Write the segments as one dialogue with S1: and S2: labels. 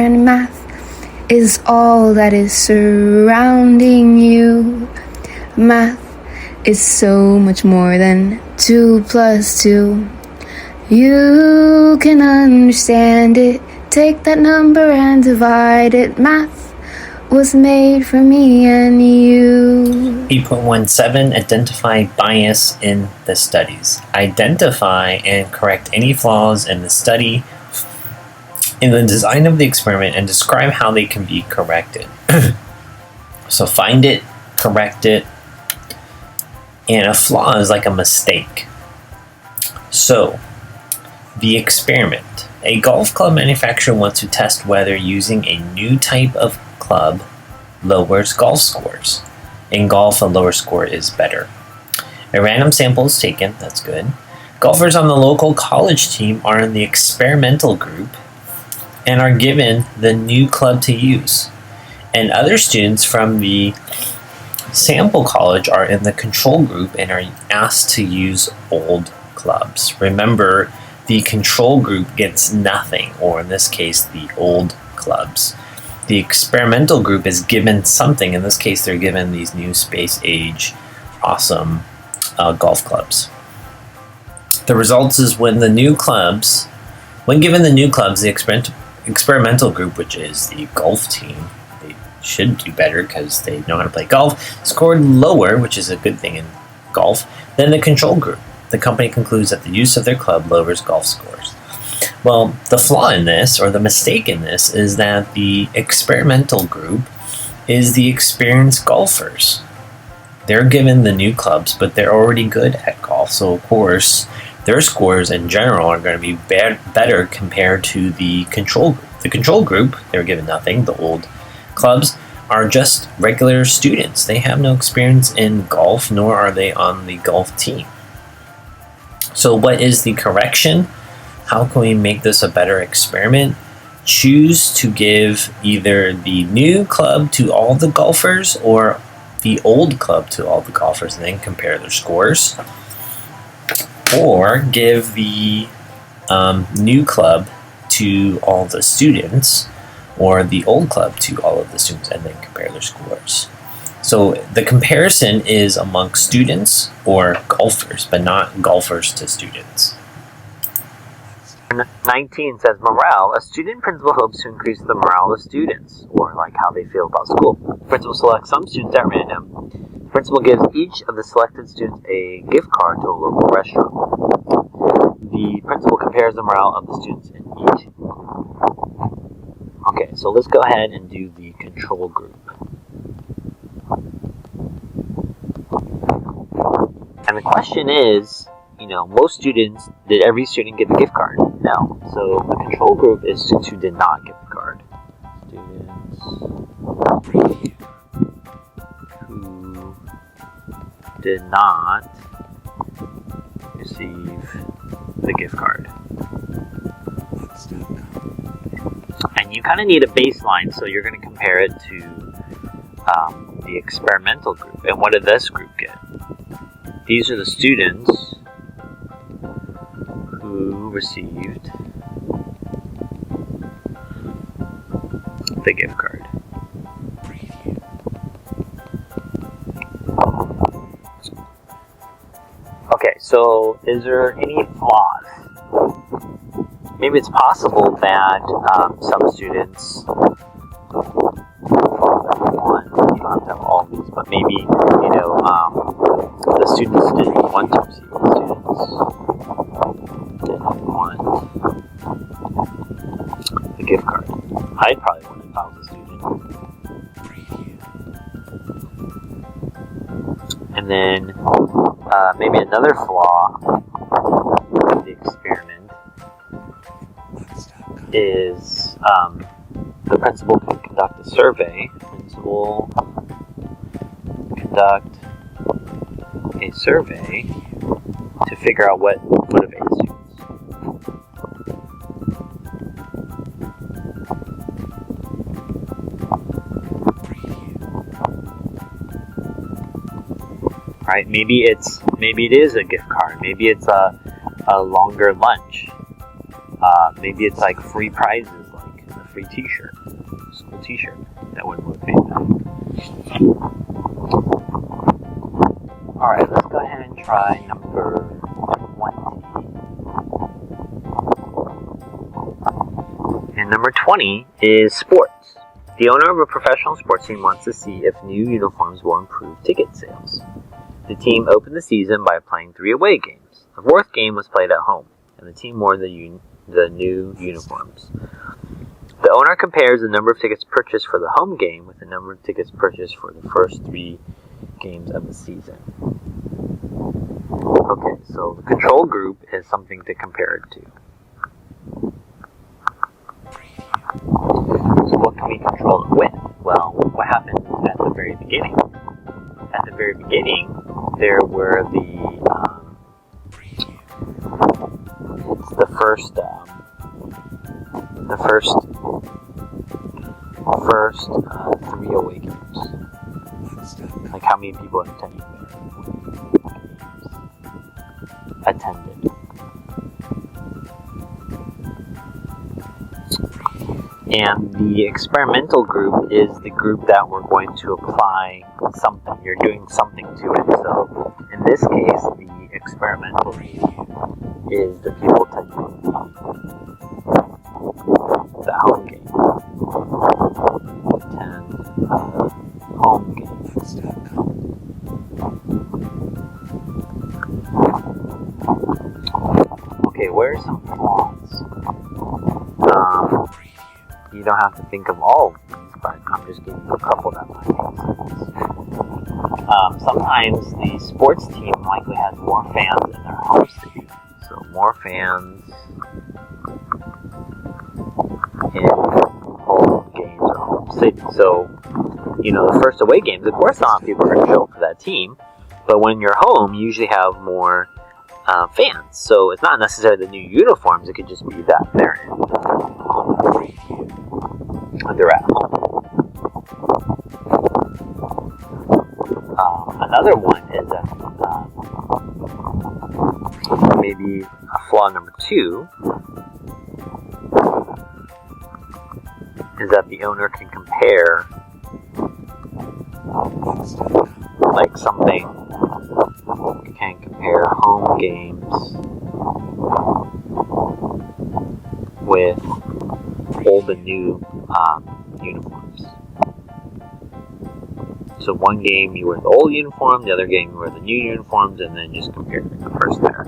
S1: and math is all that is surrounding you. Math is so much more than 2 plus 2. You can understand it. Take that number and divide it. Math was made for me and you.
S2: 8.17 Identify bias in the studies. Identify and correct any flaws in the study, in the design of the experiment, and describe how they can be corrected. So find it, correct it, and a flaw is like a mistake. So, the experiment. A golf club manufacturer wants to test whether using a new type of club lowers golf scores. In golf, a lower score is better. A random sample is taken, that's good. Golfers on the local college team are in the experimental group and are given the new club to use. And other students from the sample college are in the control group and are asked to use old clubs. Remember, the control group gets nothing, or in this case, the old clubs. The experimental group is given something. In this case, they're given these new space-age, awesome golf clubs. The results is when given the new clubs, the experimental group, which is the golf team, they should do better because they know how to play golf, scored lower, which is a good thing in golf, than the control group. The company concludes that the use of their club lowers golf scores. Well, the flaw in this, or the mistake in this, is that the experimental group is the experienced golfers. They're given the new clubs, but they're already good at golf, so of course, their scores in general are going to be better compared to the control group. The control group, they're given nothing. The old clubs are just regular students. They have no experience in golf, nor are they on the golf team. So what is the correction? How can we make this a better experiment? Choose to give either the new club to all the golfers or the old club to all the golfers and then compare their scores. Or give the new club to all the students or the old club to all of the students and then compare their scores. So the comparison is among students or golfers, but not golfers to students. 19 says morale. A student principal hopes to increase the morale of students, or like how they feel about school. Principal selects some students at random. Principal gives each of the selected students a gift card to a local restaurant. The principal compares the morale of the students in each group. Okay, so let's go ahead and do the control group. And the question is, most students, did every student get the gift card? No. So the control group is students who did not get the card. Students who did not receive the gift card. And you kind of need a baseline, so you're going to compare it to the experimental group. And what did this group get? These are the students who received the gift card. Okay, so is there any flaws? Maybe it's possible that some students, you don't have to have all these, but maybe, the students didn't want to receive the students didn't want the gift card. I'd probably want it if I was a student. And then maybe another flaw of the experiment is the principal can conduct a survey. Principal conduct a survey to figure out what motivates students. Right? Maybe it is a gift card. Maybe it's a longer lunch. Maybe it's like free prizes, like the free t-shirt, school t-shirt. That would motivate them. Alright, let's go ahead and try number 20. And number 20 is sports. The owner of a professional sports team wants to see if new uniforms will improve ticket sales. The team opened the season by playing 3 away games. The 4th game was played at home, and the team wore the new uniforms. The owner compares the number of tickets purchased for the home game with the number of tickets purchased for the first 3 games of the season. Okay, so the control group is something to compare it to. So what can we control it with? Well, what happened at the very beginning? At the very beginning, there were the first 3 away games. Like how many people attended. And the experimental group is the group that we're going to apply something. You're doing something to it. So in this case, the experimental group is the people attending the home game. Attend home game. Okay, where are some flaws? You don't have to think of all of these, but I'm just giving you a couple that might make sense. Sometimes the sports team likely has more fans in their home stadium. So more fans in home games or home stadium. So, the first away games, of course, a lot of people are going to show up for that team. But when you're home, you usually have more fans. So it's not necessarily the new uniforms. It could just be that they're at home. Another one is maybe a flaw number 2 is that the owner can compare like something. You can compare home games with old and new uniforms. So one game you wear the old uniform, the other game you wear the new uniforms, and then just compare the first there.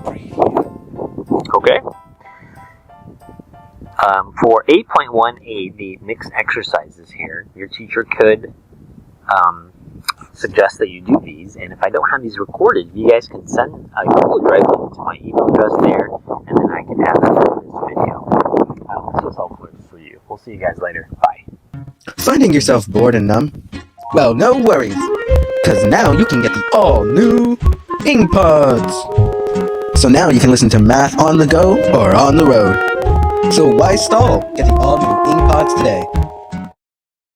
S2: Okay? For 8.1a, the mixed exercises here, your teacher could suggest that you do these, and if I don't have these recorded, you guys can send a Google Drive link to my email address there, and then I can add them to this video. I hope this was helpful for you. We'll see you guys later. Bye.
S3: Finding yourself bored and numb? Well, no worries, because now you can get the all-new Ing Pods. So now you can listen to math on the go or on the road. So why stall? Get the all-new Ing Pods today.